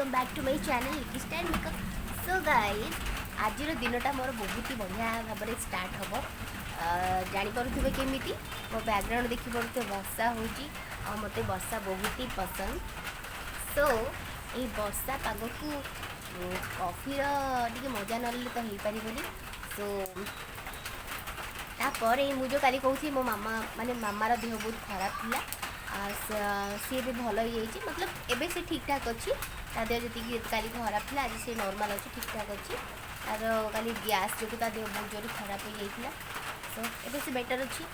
Welcome back to my channel style makeup. So guys आज दिनटा मोर बहुत ही बढ़िया भाव में स्टार्ट हम। जापे केमी मो बैकग्राउंड देखिपे वर्षा हो मत वर्षा बहुत ही पसंद। सो ये वर्षा पाग को कॉफीर टे मजा ना तो हो पार। सो तापर मुझे काली कहूँ मो मामा माने मामार देह बहुत खराब था। सी भी भल हो मतलब एबे से ठीक ठाक अच्छी देह जी काली खराब थी आज से नॉर्मल अच्छी ठीक ठाक अच्छी तार काली गैस जो देह बहुत जोर खराब हो जाता। सो एबे से बेटर अच्छी।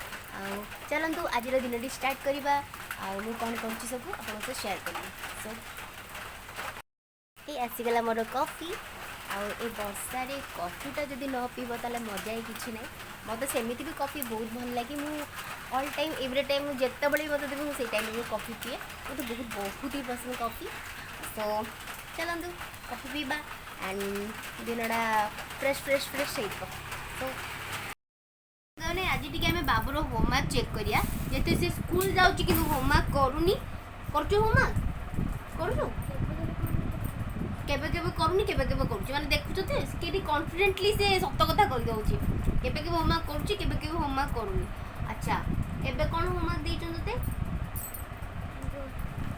चलतु आज दिन स्टार्ट करवा कौन कौन सब आप शेयर करी। सो ये आसीगला मोर कॉफी ए बर्षार कॉफीटा जब न पीब ताले मजा ही किसी ना। मत सेमती भी कॉफी बहुत भल लगे। ऑल टाइम एवरी टाइम जिते बड़े मत देवी मुझे टाइम में कॉफी पीए मत बहुत ही पसंद कॉफी। सो चलतु कॉफी पीवा एंड दिनटा फ्रेश फ्रेश फ्रेश हो। सो आज टी आम बाबूर होमवर्क चेक करिया जेते से स्कूल जाऊँ कि होमवर्क करूनी कर होमवर्क करूँ केबे केबे करूनी केबे केबे करूची माने देखुछ थे केडी कॉन्फिडेंटली से सत्य कथा कहि दउची केबे केबे होमवर्क करूची केबे केबे होमवर्क करूनी। अच्छा एबे कोन होमवर्क देइछन तते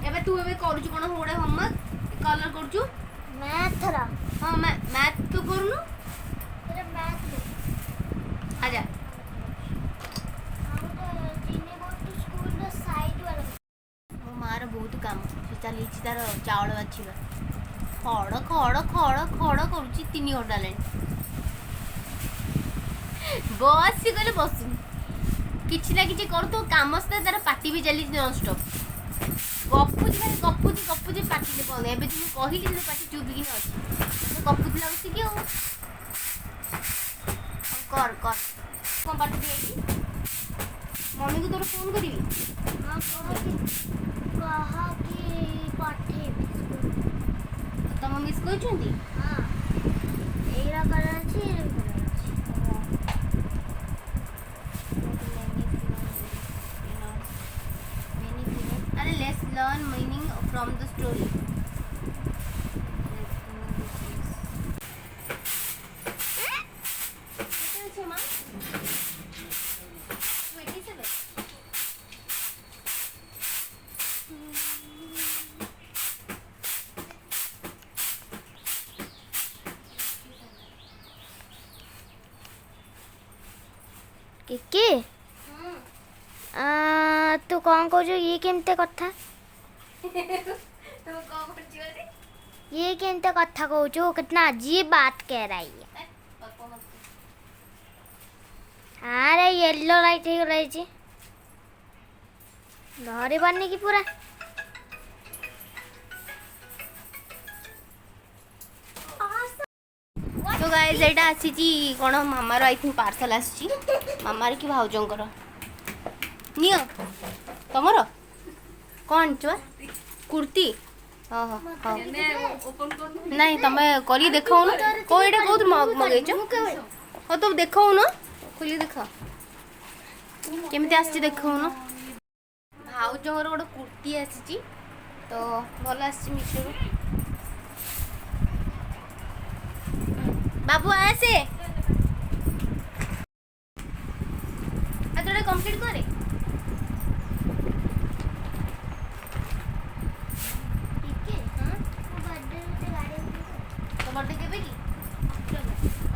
एबे तू एबे करूची कोन होडे होमवर्क कलर करूचू मैथ रा। हां मैथ तो करूनु तेरे मैथ में आजा हम तो जिने गो टू स्कूल द साइड वाला मो मार बहुत काम से चली तार चावल बाछिबा खड़ खड़ खड़ खड़ करुच्ची 3 घंटा लाइन बस गले बसुन किसी ना कि कर तो कम से तार पार्टी भी चली ननस्टप गपुची भाई गपुची गपुची पार्टी से कौन एवं तुम कहली जो पार्टी चुपिकी अच्छी गपुला बस कि कर कर कौन पार्टी दिखाई मम्मी को तोर फोन करी हां कहा कि पाठे तुम मिस कर हां एरा कलर अछि एरा कलर अछि अरे let's learn meaning from the story. के तू कौन कहू ये केमते कथा ये केमते कथा कहू कितना अजीब बात कह रही है। अरे येलो लाइट हो रही धरे पारनी की पूरा तो गाइस एटा आसी कौन मामार आई थिंक पार्सल आसी मामार कि भाउजंकर नियो तमर कौन चुआ कुर्ती हाँ हाँ हाँ नहीं तमें करी देखो कौ ये कौन मगेच हाँ तो देखो न खोली देख केमती आसी देखो न भाउजंकर गोटे कुर्ती आसी तो भल आसी मिशो बाबू आसे आजोड़ा कंप्लीट करे ठीक है। हां वो बर्थडे पे गाड़ी तो बर्थडे केबे की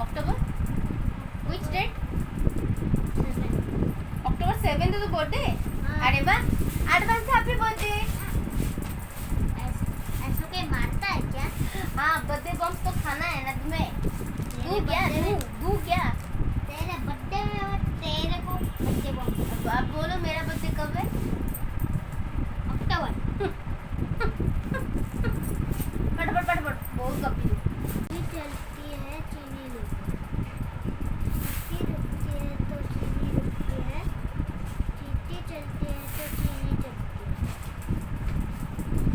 अक्टोबर व्हिच डेट अक्टोबर 7 तो बर्थडे। अरे वाह एडवांस हैप्पी बर्थडे। ऐसा के मारता है क्या? हाँ बर्थडे बम्स तो खाना है ना तुम्हें दू क्या तेरे बर्थडे में और तेरे को बर्थडे बम आप बोलो मेरा बर्थडे कब है अक्टूबर फटाफट फटाफट बहुत कपी चलती है चीनी रुकती है तो चीनी रुकती है चीटी चलती है तो चीनी चलती है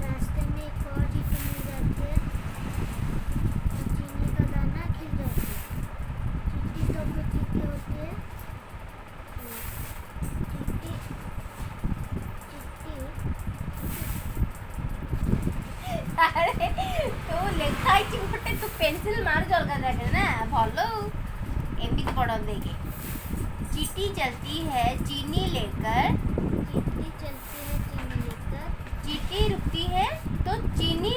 रास्ते में एक और चीटी मिल जाती है तो चीनी का दाना खिल जाती है चीटी तो तू पेंसिल मार अलग जगह ना भलो एमती पढ़ देखे चीटी चलती है चीनी लेकर चीटी चलती है चीनी लेकर चीटी रुकती है तो चीनी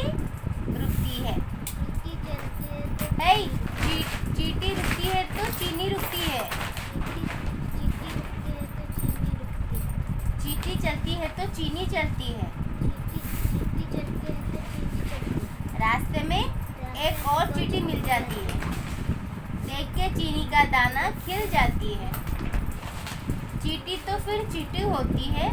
रुकती है चीटी चलती है तो है चीटी रुकती है तो चीनी रुकती है चीटी चलती है तो चीनी रुकती है चीटी चलती है तो चीनी चलती है चीटी चलती है तो चीनी चलती है रास्ते में एक और चीटी मिल जाती है देख के चीनी का दाना खिल जाती है चीटी तो फिर चीटी होती है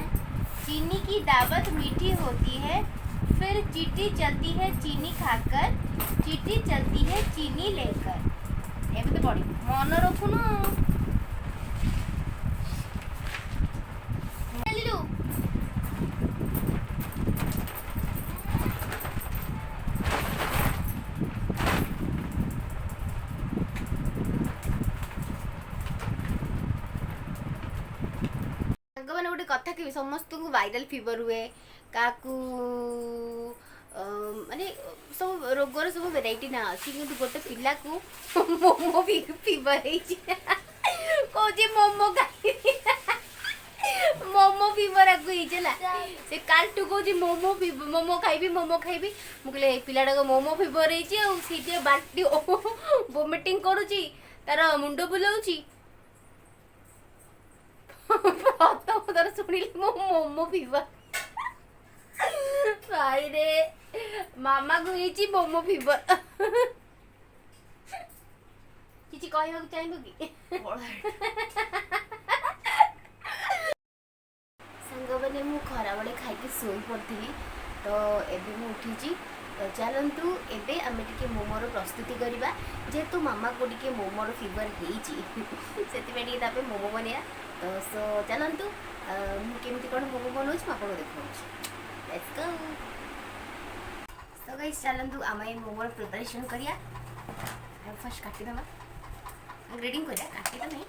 चीनी की दावत मीठी होती है फिर चीटी चलती है चीनी खाकर चीटी चलती है चीनी लेकर एमती पढ़ी मन रखुन मैंने गोटे कथा कह समस्त को वायरल फीवर हुए क्या माने सब रोगर सब वेराइटी ना अच्छी कि गोटे पिला को मोमो फीवर कौन मोमो खाई मोमो फीवर आगु होइचला से कालटू कहूँ मोमो खाइबी मुझे पिलाटा को मोमो फीवर होती बाल्टी वोमिटिंग करुची तार मुंड बुलाऊची प्रथम थर शुणिली मो मोमो फीवर भाई रे मामा को होइची मोमो फीवर किछि कहबा चाहिबो कि संग मैंने मु खरा बेले खाई शोई पड़ी तो एबे मु उठी तो चलतु एबे आमे टिके मोमोर प्रस्तुति करवा जेहेतु मामा को टिके मोमोर फीवर से मोमो बनया तो सो चलतु केमती कौन मोमो बनाऊँ आपको देखा लेट्स गो सो गाइस चलतु आम मोमोर प्रिपरेशन करिया फर्स्ट काटिदेमा ग्रेडिंग करिया काटिदा नहीं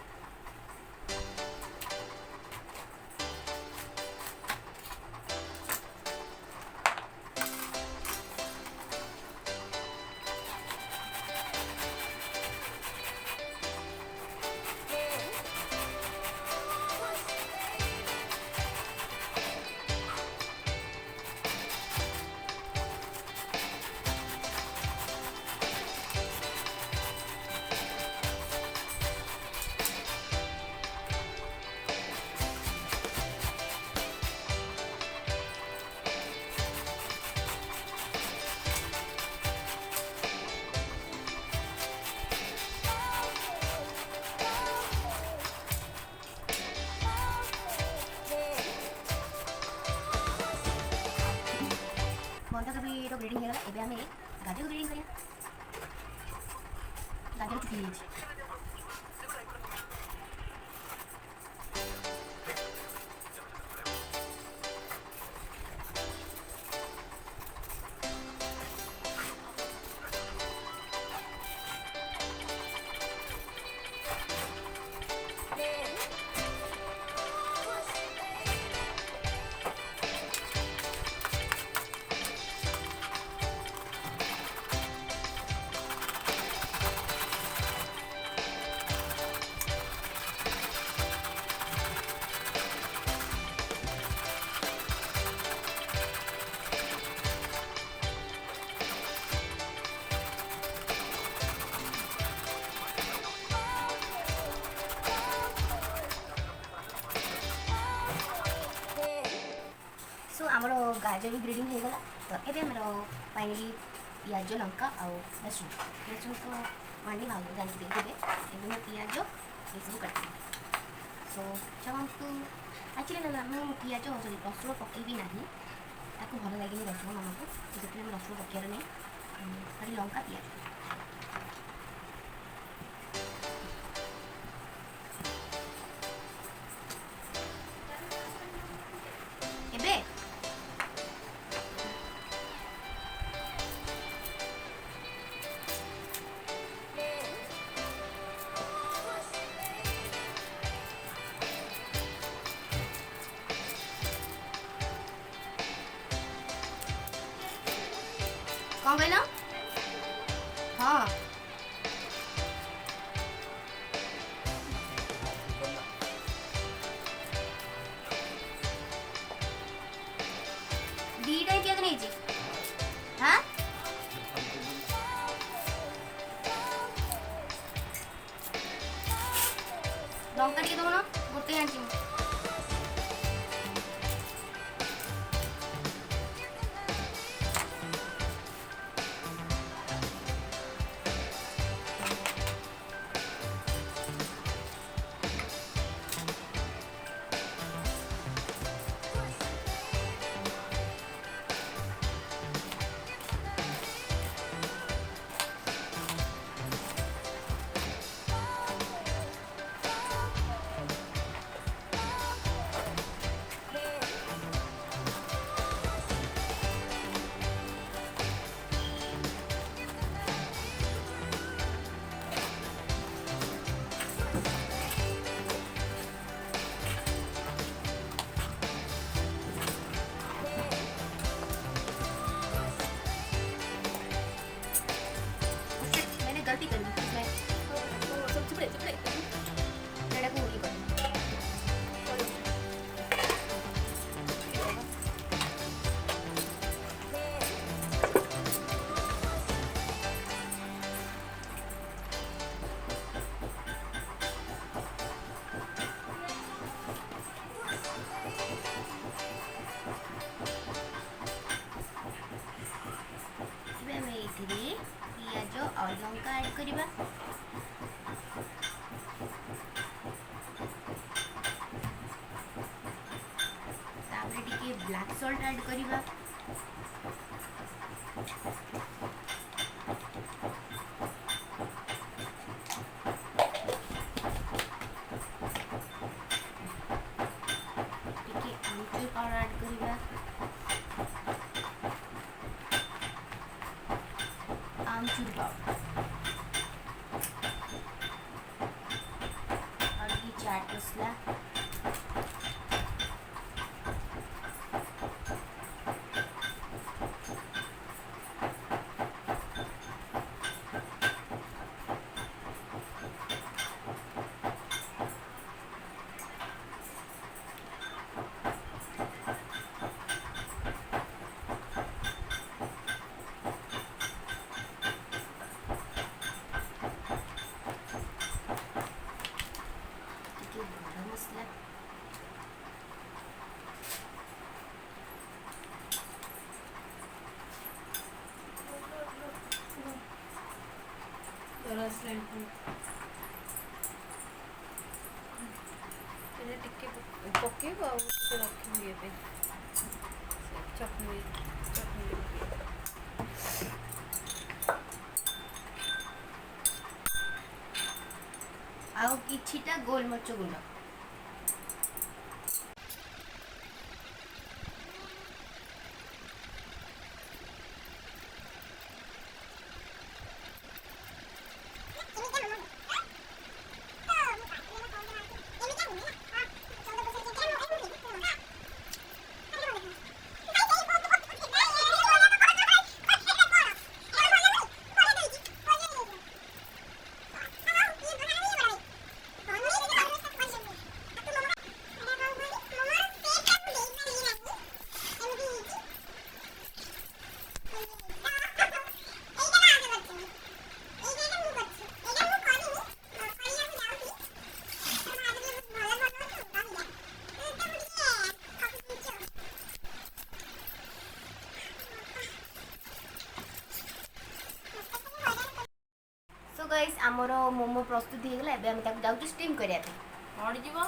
ग्रेडिंग है एबे हमें गाजर को ग्रेडिंग करिया गाजर चुकी लीजिए आमर गाजर भी ग्रेडिंग हो गला तो ये आमर फाइनली पियाज लंका आउ लसुन तो मांडी भाव जानते देखे एवं पियाज ये सब काट सो चलतु एक्चुअली ना मुझे पियाज सॉरी रसुण पकईबी ना ताको भल लगे रसुण मामा को तो से रसुण पकार नहीं खाली लंका पियाज कौन कहल हाँ दीटा पियाज नहीं हाँ लंका टे दौन गोटे आनी मैंने गलती कर दी मैं सब चुप रहे लड़ा को ये कर पियाज और लंका ऐड करिबा तापरे टिके ब्लैक सॉल्ट ऐड करिबा टिके आमचूर पाउडर ऐड करिबा आमचूर पाउडर और ये चाट मसाला मसला ପକେଇବ ଆଉ ଟିକେ ରଖିବି ଏବେ ଚଟଣି ଆଉ କିଛିଟା ଗୋଲମରିଚ ଗୁଣ୍ଡ गाइस आमर मोमो प्रस्तुत हो गला एबे हम ताकू जाऊ स्टीम करिया पे मड़ी जीवो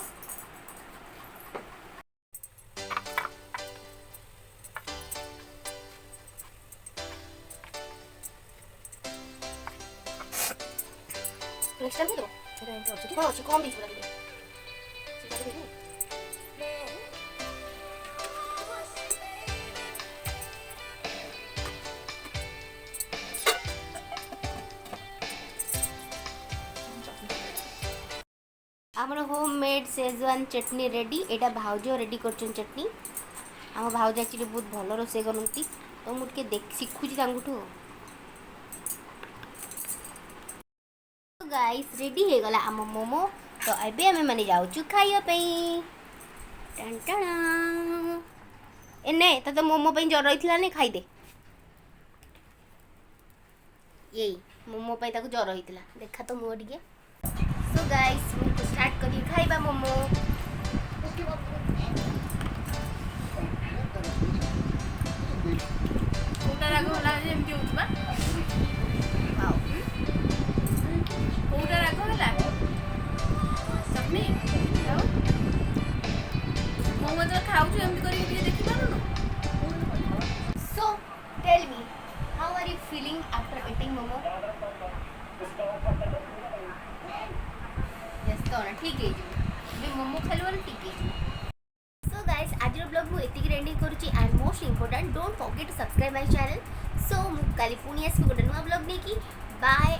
नेक्स्ट टाइम दो छोटा एंटे अछि हां अछि कम दिस बला दे आमर होममेड शेजवान चटनी रेडी एटा भाउज रेडी करछन चटनी आम भाउज एक्चुअली बहुत भल रोसे करती तो मुझे देख शिखुची तांठू गाइस रेडी हो गला आम मोमो तो एबे आमे माने जाउछु खाइया पई टन टन एने तो मोमो पई जर रहितला ने खाई दे यही मोमो पई ताको जर रहितला देखा तो मुओ टिके सो गाइस मु स्टार्ट करी खाइबा मोमो କୋଉଟା ରାଗ ହେଲା ଯେମିତି ହଉଛି ବା वाओ କୋଉଟା ରାଗ ହେଲା ଚଟନି ଆଉ ମୁଁ ମଧ୍ୟ ଖାଉଛୁ ଏମିତି କରିକି ଟିକେ ଦେଖିପାରୁନୁ So, tell me, how are you feeling after eating momo? Yes, तो ना ठीक है जी। भी मोमो खाली वाला ठीक है जी। So guys, आज रो ब्लॉग मु एतिक रेंडिंग करूची and most important don't forget to subscribe my channel. So मु काली पुनी आसी गोटे नुआ ब्लॉग नेकी बाय